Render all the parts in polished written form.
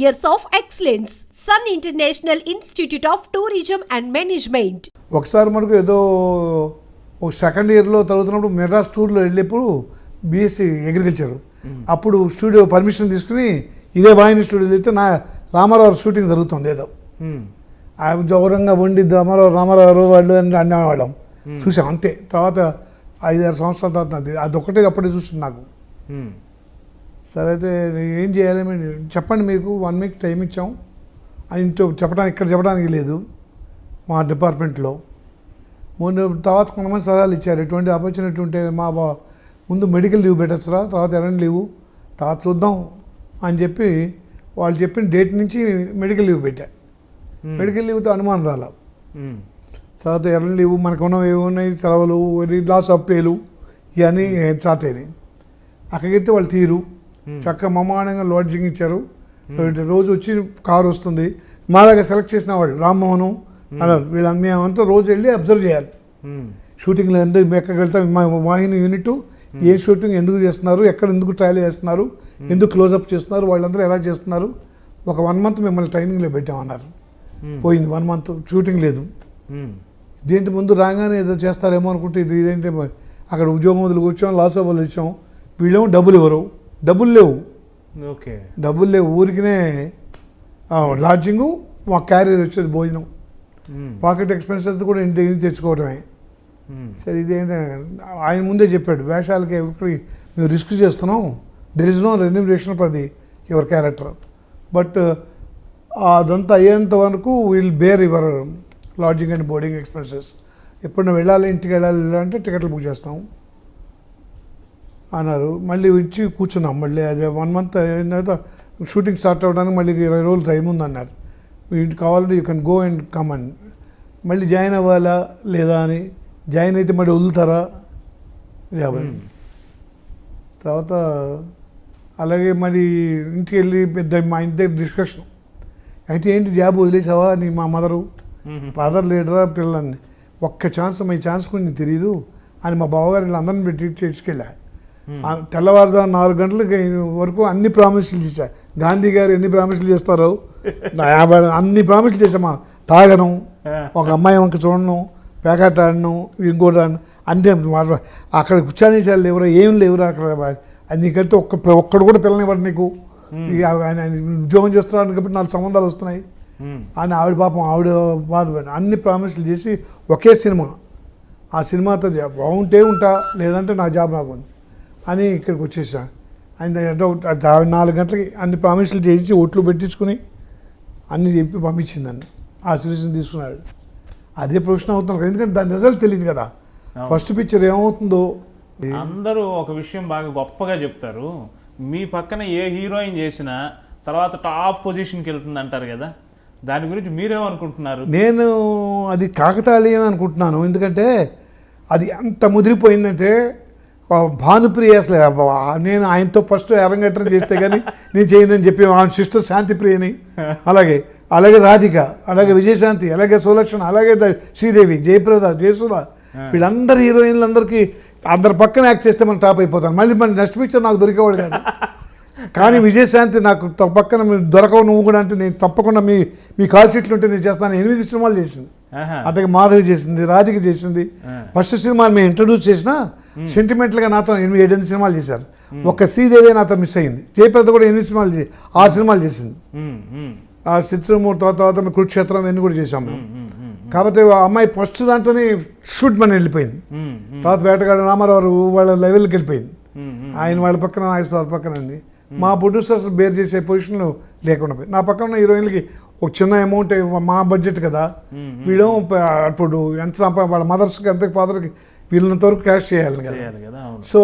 years of excellence. Sun International Institute of Tourism and Management. ఒకసారి మనకు ఏదో ఒక సెకండ్ ఇయర్లో చదువుతున్నప్పుడు మెడ్రాస్ టూర్లో వెళ్ళేప్పుడు బీఎస్సీ అగ్రికల్చర్ అప్పుడు స్టూడియో పర్మిషన్ తీసుకుని ఇదే వాహిని స్టూడియోలో అయితే నా రామారావు షూటింగ్ జరుగుతుంది ఏదో గౌరవంగా వండి రామారావు వాళ్ళు అని అనేవాళ్ళం చూసాం అంతే. తర్వాత 5-6 సంవత్సరాల తర్వాత అదొక్కటే అప్పుడే చూస్తుంది నాకు. సరే అయితే ఏం చేయాలి చెప్పండి, మీకు 1 వీక్ టైం ఇచ్చాం అని చెప్పడానికి ఇక్కడ చెప్పడానికి లేదు మా డిపార్ట్మెంట్లో. తర్వాత కొంతమంది సలహాలు ఇచ్చారు, ఎటువంటి ఆపర్చునిటీ ఉంటే ముందు మెడికల్ లీవ్ పెట్టచ్చురా, తర్వాత ఎర్రన్ లీవు తర్వాత చూద్దాం అని చెప్పి వాళ్ళు చెప్పిన డేట్ నుంచి మెడికల్ లీవ్ పెట్టా. మెడికల్ లీవ్తో అనుమానం రాల. తర్వాత ఎర్రన్ లీవు మనకు ఉన్నవి ఏమున్నాయి, సెలవులు, లాస్ ఆఫ్ పేలు ఇవన్నీ స్టార్ట్ అయినాయి. అక్కడికి వాళ్ళు తీరు చక్కగా మమానంగా లాడ్జింగ్ ఇచ్చారు. రోజు వచ్చి కారు వస్తుంది, మాలాగా సెలెక్ట్ చేసిన వాళ్ళు రామ్మోహను అలా వీళ్ళని మేమంతా రోజు వెళ్ళి అబ్జర్వ్ చేయాలి. షూటింగ్లో ఎక్కడికి వెళ్తాం, మా వాహిని యూనిట్ ఏ షూటింగ్ ఎందుకు చేస్తున్నారు, ఎక్కడ ఎందుకు ట్రయల్ చేస్తున్నారు, ఎందుకు క్లోజప్ చేస్తున్నారు, వాళ్ళందరూ ఎలా చేస్తున్నారు. ఒక 1 మంత్ మిమ్మల్ని ట్రైనింగ్లో పెట్టామన్నారు. పోయింది 1 మంత్ షూటింగ్ లేదు. దేంటి ముందు రాగానే ఏదో చేస్తారేమో అనుకుంటే ఇదేంటి అక్కడ ఉద్యోగం వదిలి కూర్చోం, లాస్ అవ్వాలి ఇచ్చాం. వీళ్ళేమో డబ్బులు ఇవ్వరు, డబ్బులు లేవు. ఓకే, డబ్బులు లేవు, ఊరికినే లాడ్జింగు, మా క్యారియర్ వచ్చేది భోజనం, పాకెట్ ఎక్స్పెన్సెస్ కూడా ఇంటి దగ్గర తెచ్చుకోవడమే. సరే ఇదేంటి ఆయన ముందే చెప్పాడు, వేషాలకి మేము రిస్క్ చేస్తున్నాం, there is no remuneration for your character, but అదంతా అయ్యేంత వరకు will bear your lodging and boarding expenses. ఎప్పుడైనా వెళ్ళాలి, ఇంటికి వెళ్ళాలి అంటే టికెట్లు బుక్ చేస్తాం అన్నారు. మళ్ళీ వచ్చి కూర్చున్నాం. మళ్ళీ అదే 1 మంత్ అయిన తర్వాత షూటింగ్ స్టార్ట్ అవ్వడానికి మళ్ళీ 20 రోజులు టైం ఉందన్నారు. ఇంటికి కావాలంటే you can go and come అని. మళ్ళీ జాయిన్ అవ్వాలా లేదా అని, జాయిన్ అయితే మళ్ళీ వదులుతారా తర్వాత అలాగే మరి ఇంటికి వెళ్ళి పెద్ద మా ఇంటి దగ్గర డిస్కషన్ అయితే ఏంటి జాబ్ వదిలేసావా అని మా ఫాదర్ లీడరా పిల్లల్ని ఒక్క ఛాన్స్ మీ ఛాన్స్ కొంచెం తెలియదు అని మా బావగారు వీళ్ళందరిని పెట్టి తీసుకెళ్ళా. తెల్లవారుజాము 4 గంటలకి వరకు అన్ని ప్రామిసులు చేశారు. గాంధీ గారు ఎన్ని ప్రామిసులు చేస్తారో అన్ని ప్రామిసులు చేసామా, తాగను, ఒక అమ్మాయి వంక చూడను, ప్యాకెట్ ఆడను, ఇంకోటి ఆడను, అంటే అక్కడ కూర్చొని లేవురా, ఏం లేవురా అక్కడ నీకంటే ఒక్కడు కూడా పిల్లనివ్వడు నీకు, ఉద్యోగం చేస్తున్నాడు కాబట్టి 4 సంబంధాలు వస్తున్నాయి అని ఆవిడ పాపం ఆవిడ బాధపడి అన్ని ప్రామిసులు చేసి ఒకే సినిమా, ఆ సినిమాతో బాగుంటే ఉంటా లేదంటే నా జాబ్ నాకు ఉంది అని ఇక్కడికి వచ్చేసా. ఆయన 4 గంటలకి అన్ని ప్రామిసులు చేయించి ఓట్లు పెట్టించుకుని అన్నీ చెప్పి పంపించిందండి. ఆ సిరీస్ని తీసుకున్నాడు. అదే ప్రొఫెషన్ అవుతున్నారు, ఎందుకంటే దాని రిజల్ట్ తెలియదు కదా, ఫస్ట్ పిక్చర్ ఏమవుతుందో. అందరూ ఒక విషయం బాగా గొప్పగా చెప్తారు, మీ పక్కన ఏ హీరోయిన్ చేసినా తర్వాత టాప్ పొజిషన్కి వెళ్తుంది అంటారు కదా, దాని గురించి మీరేమనుకుంటున్నారు? నేను అది కాకతాళీయం అనుకుంటున్నాను. ఎందుకంటే అది ఎంత ముదిరిపోయిందంటే భానుప్రియ అసలు నేను ఆయనతో ఫస్ట్ అరంగేట్రం చేస్తే కానీ నేను చేయనని చెప్పి ఆమె సిస్టర్ శాంతిప్రియని, అలాగే రాధిక, అలాగే విజయశాంతి, అలాగే సులక్షణ, అలాగే శ్రీదేవి, జయప్రద, జయసుధ, వీళ్ళందరూ హీరోయిన్లందరికీ అందరి పక్కన యాక్ట్ చేస్తే మనం టాప్ అయిపోతాను. మళ్ళీ మన నెక్స్ట్ పిక్చర్ నాకు దొరికేవాడు కాదు. కానీ విజయశాంతి నాకు పక్కన మీరు దొరకవు నువ్వు కూడా అంటే నేను తప్పకుండా మీ కాల్ షీట్లు ఉంటే నేను చేస్తాను. 8 సినిమాలు చేసింది. అతనికి మాధవి చేసింది, రాధిక చేసింది. ఫస్ట్ సినిమా మేము ఇంట్రడ్యూస్ చేసినా సెంటిమెంటల్గా నాతో 7 సినిమాలు చేశారు. ఒక్క శ్రీదేవి నాతో మిస్ అయింది. జయప్రద కూడా 8 సినిమాలు 6 సినిమాలు చేసింది. ఆ చిత్రమూర్తి తర్వాత కురుక్షేత్రం ఇవన్నీ కూడా చేశాం మేము. కాబట్టి ఆ అమ్మాయి ఫస్ట్ దాంట్లోనే షూట్ మన వెళ్ళిపోయింది. తర్వాత వేటగాడు రామారావు వాళ్ళ లెవెల్కి వెళ్ళిపోయింది. ఆయన వాళ్ళ పక్కన నాగేశ్వర పక్కన ఉంది. మా ప్రొడ్యూసర్స్ బేర్ చేసే పొజిషన్లో లేకుండా పోయింది. నా పక్కన ఉన్న హీరోయిన్లకి ఒక చిన్న అమౌంట్, మా బడ్జెట్ కదా, వీళ్ళు అప్పుడు ఎంత వాళ్ళ మదర్స్కి ఎంత ఫాదర్కి వీళ్ళంత వరకు క్యాష్ చేయాలి కదా. సో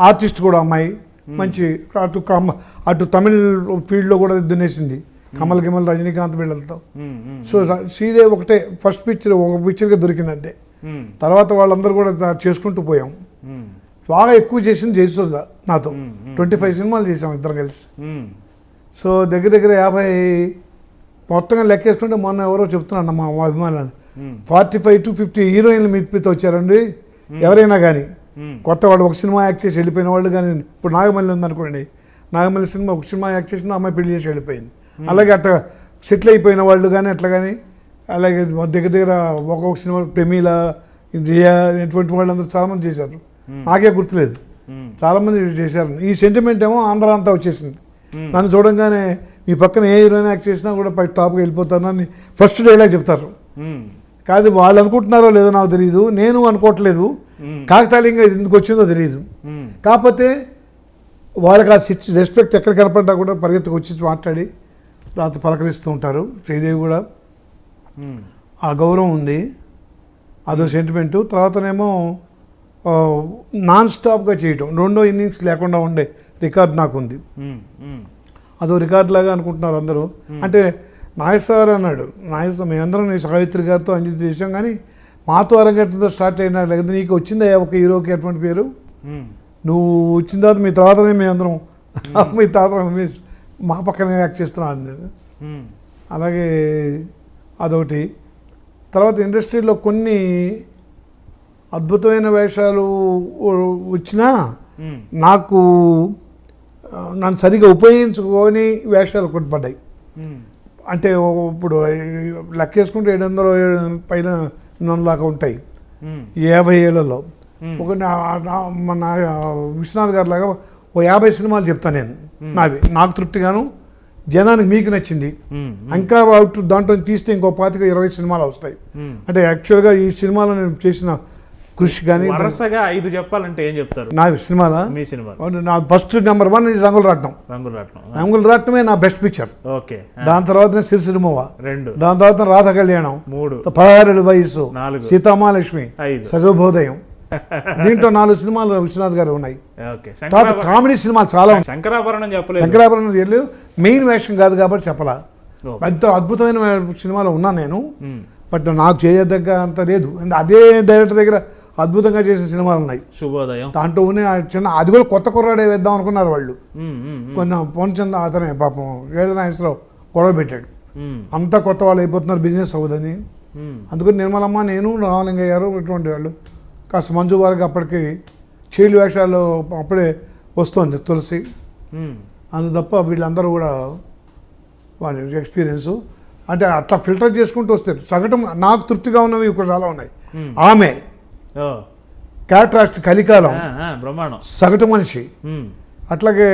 ఆర్టిస్ట్ కూడా అమ్మాయి మంచి అటు తమిళ్ ఫీల్డ్లో కూడా దున్నేసింది, కమల్ గిమల్, రజనీకాంత్ వీళ్ళతో. సో శ్రీదేవి ఒకటే ఫస్ట్ పిక్చర్ ఒక పిక్చర్గా దొరికింది అంతే. తర్వాత వాళ్ళందరూ కూడా చేసుకుంటూ పోయాం. బాగా ఎక్కువ చేసింది జయసుధ నాతో. 25 సినిమాలు చేసాం ఇద్దరం కలిసి. సో దగ్గర 50 మొత్తంగా లెక్కేసుకుంటే మొన్న ఎవరో చెప్తున్నాను మా అభిమానులు 45 to 50 హీరోయిన్లు మీతో వచ్చారండి. ఎవరైనా కానీ కొత్త వాళ్ళు ఒక సినిమా యాక్ట్ చేసి వెళ్ళిపోయిన వాళ్ళు కానీ, ఇప్పుడు నాగమల్లి ఉందనుకోండి, నాగమల్లి సినిమా ఒక సినిమా యాక్ట్ చేసింది, అమ్మాయి పెళ్లి చేసి వెళ్ళిపోయింది. అలాగే అట్లా సెటిల్ అయిపోయిన వాళ్ళు కానీ అట్లా కానీ, అలాగే దగ్గర దగ్గర ఒక్కొక్క సినిమా ప్రమీల, రియా ఇటువంటి వాళ్ళందరూ చాలామంది చేశారు. నాకే గుర్తులేదు, చాలామంది చేశారు. ఈ సెంటిమెంట్ ఏమో ఆంధ్ర అంతా వచ్చేసింది. నన్ను చూడంగానే మీ పక్కన ఏ హీరోయిన్ యాక్ట్ చేసినా కూడా పై టాప్కి వెళ్ళిపోతానని ఫస్ట్ డైలాగ్ చెప్తారు. కాదు వాళ్ళు అనుకుంటున్నారో లేదో నాకు తెలియదు, నేను అనుకోవట్లేదు, కాకతాళీయంగా ఇది ఎందుకు వచ్చిందో తెలియదు. కాకపోతే వాళ్ళకి ఆ రెస్పెక్ట్ ఎక్కడ కనపడ్డా కూడా పరిగెత్తుకు వచ్చి మాట్లాడి దాంతో పలకరిస్తూ ఉంటారు. శ్రీదేవి కూడా ఆ గౌరవం ఉంది, అదో సెంటిమెంటు. తర్వాతనేమో నాన్ స్టాప్గా చేయటం, రెండో ఇన్నింగ్స్ లేకుండా ఉండే రికార్డ్ నాకు ఉంది. అదో రికార్డ్ లాగా అనుకుంటున్నారు అందరూ. అంటే నాగేశ్వర సార్ అన్నాడు, నాగేశ్వర మేమందరం నీ సావిత్రి గారితో అంజలి చేసాం, కానీ మాతో అరంగేట్లతో స్టార్ట్ అయినా లేదా నీకు వచ్చిందా ఒక హీరోకి అటువంటి పేరు? నువ్వు వచ్చిన తర్వాత మీ తర్వాతనే మేమందరం మీ తర్వాత మా పక్కనే యాక్ట్ చేస్తున్నాను నేను. అలాగే అదొకటి. తర్వాత ఇండస్ట్రీలో కొన్ని అద్భుతమైన వేషాలు వచ్చినా నాకు నన్ను సరిగా ఉపయోగించుకొని వేషాలు కొట్టుపడ్డాయి. అంటే ఇప్పుడు లెక్కేసుకుంటే 700 పైన 800 దాకా ఉంటాయి 50 ఏళ్లలో. ఒక మన విశ్వనాథ్ గారి లాగా ఓ 50 సినిమాలు చెప్తాను నేను, నాకు తృప్తిగాను, జనానికి మీకు నచ్చింది. ఇంకా దాంట్లో తీస్తే ఇంకో 25-20 సినిమాలు వస్తాయి. అంటే యాక్చువల్గా ఈ సినిమాలో నేను చేసిన కృషి కానీ వరుసగా 5 చెప్పాలంటే ఏం చెప్తారు? నా సినిమాలా, మీ సినిమా నా ఫస్ట్ నెంబర్ 1 రంగుల రాట్నం. రంగుల రాట్నమే నా బెస్ట్ పిక్చర్. ఓకే. దాని తర్వాత సిరిసిరిమోవా, 2. దాని తర్వాత రాధ కళ్యాణం, 3. 16 ఏళ్ళ వయసు, 4. సీతామహాలక్ష్మి, 5. సజోబోదయం. దీంట్లో 4 సినిమాలు విశ్వనాథ్ గారు ఉన్నాయి. తర్వాత కామెడీ సినిమాలు చాలా ఉన్నాయి. శంకరాభరణం చెప్పలేదు. శంకరాభరణం మెయిన్ వేషం కాదు కాబట్టి చెప్పలా. ఎంతో అద్భుతమైన సినిమాలో ఉన్నాను నేను, బట్ నాకు చేయదగ్గ అంత లేదు. అదే డైరెక్టర్ దగ్గర అద్భుతంగా చేసిన సినిమాలు ఉన్నాయి. శుభోదయం దాంట్లో చిన్న, అది కూడా కొత్త కుర్రాడే వేద్దాం అనుకున్నారు వాళ్ళు. కొన్ని పొన్చంద అతనే పాపం వేదనాయసరావు గొడవ పెట్టాడు, అంతా కొత్త వాళ్ళు అయిపోతున్నారు, బిజినెస్ అవ్వదని. అందుకని నిర్మలమ్మ, నేను, రామలింగయ్య గారు ఇటువంటి వాళ్ళు, కాస్త మంజు వారికి అప్పటికి చీలు వేషాలు అప్పుడే వస్తుంది, తులసి. అందు తప్ప వీళ్ళందరూ కూడా వాళ్ళ ఎక్స్పీరియన్సు అంటే అట్లా ఫిల్టర్ చేసుకుంటూ వస్తారు. సగటు నాకు తృప్తిగా ఉన్నవి ఇక్కడ చాలా ఉన్నాయి. ఆమె క్యాట్రాస్ట్, కలికాలం, సగటు మనిషి. అట్లాగే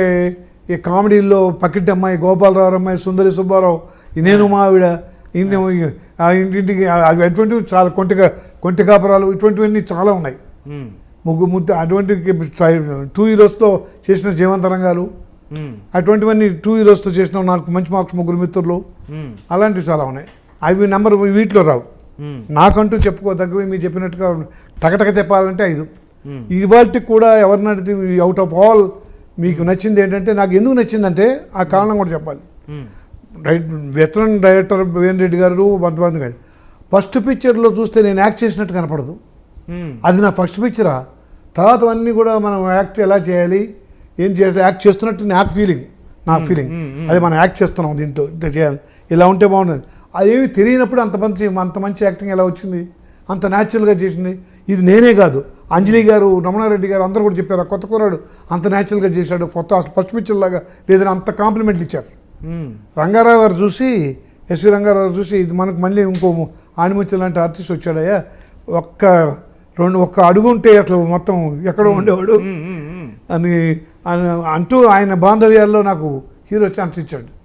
ఈ కామెడీల్లో పక్కింటి అమ్మాయి, గోపాలరావు అమ్మాయి, సుందరి సుబ్బారావు, నేను మావిడ, ఇంటింటికి అటువంటివి చాలా, కొంటి కాపురాలు, ఇటువంటివన్నీ చాలా ఉన్నాయి. ముద్దు అటువంటి 2 హీరోస్తో చేసిన జీవంతరంగాలు, అటువంటివన్నీ 2 హీరోస్తో చేసిన నాకు మంచి మార్క్స్, 3 మిత్రులు, అలాంటివి చాలా ఉన్నాయి. అవి నెంబర్ వీటిలో రావు. నాకంటూ చెప్పుకోదగ్గవి మీరు చెప్పినట్టుగా టకటక చెప్పాలంటే 5. ఇవాళకి కూడా ఎవరిని అడిగితే అవుట్ ఆఫ్ ఆల్ మీకు నచ్చింది ఏంటంటే, నాకు ఎందుకు నచ్చిందంటే ఆ కారణం కూడా చెప్పాలి. వెటరన్ డైరెక్టర్ వేణు రెడ్డి గారు, బంధుబంధు గారు ఫస్ట్ పిక్చర్లో చూస్తే నేను యాక్ట్ చేసినట్టు కనపడదు. అది నా ఫస్ట్ పిక్చరా. తర్వాత అన్నీ కూడా మనం యాక్ట్ ఎలా చేయాలి, ఏం చేయాలి, యాక్ట్ చేస్తున్నట్టు నా ఫీలింగ్. అది మనం యాక్ట్ చేస్తున్నాం, దీంట్లో ఇంత చేయాలి, ఇలా ఉంటే బాగుంటుంది. అదేమి తెలియనప్పుడు అంత మంచి యాక్టింగ్ ఎలా వచ్చింది, అంత న్యాచురల్గా చేసింది. ఇది నేనే కాదు, అంజలి గారు, రమణారెడ్డి గారు అందరూ కూడా చెప్పారు, కొత్త కుర్రాడు అంత న్యాచురల్గా చేశాడు, కొత్త ఫస్ట్ పిక్చర్ లాగా లేదని అంత కాంప్లిమెంట్లు ఇచ్చారు. రంగారావు గారు చూసి, ఎస్వి రంగారావు చూసి, ఇది మనకు మళ్ళీ ఇంకో ఆణిముత్యం లాంటి ఆర్టిస్ట్ వచ్చాడయ్యా, ఒక్క అడుగు ఉంటే అసలు మొత్తం ఎక్కడో ఉండేవాడు అని అంటూ ఆయన బాంధవ్యాల్లో నాకు హీరో ఛాన్స్ ఇచ్చాడు.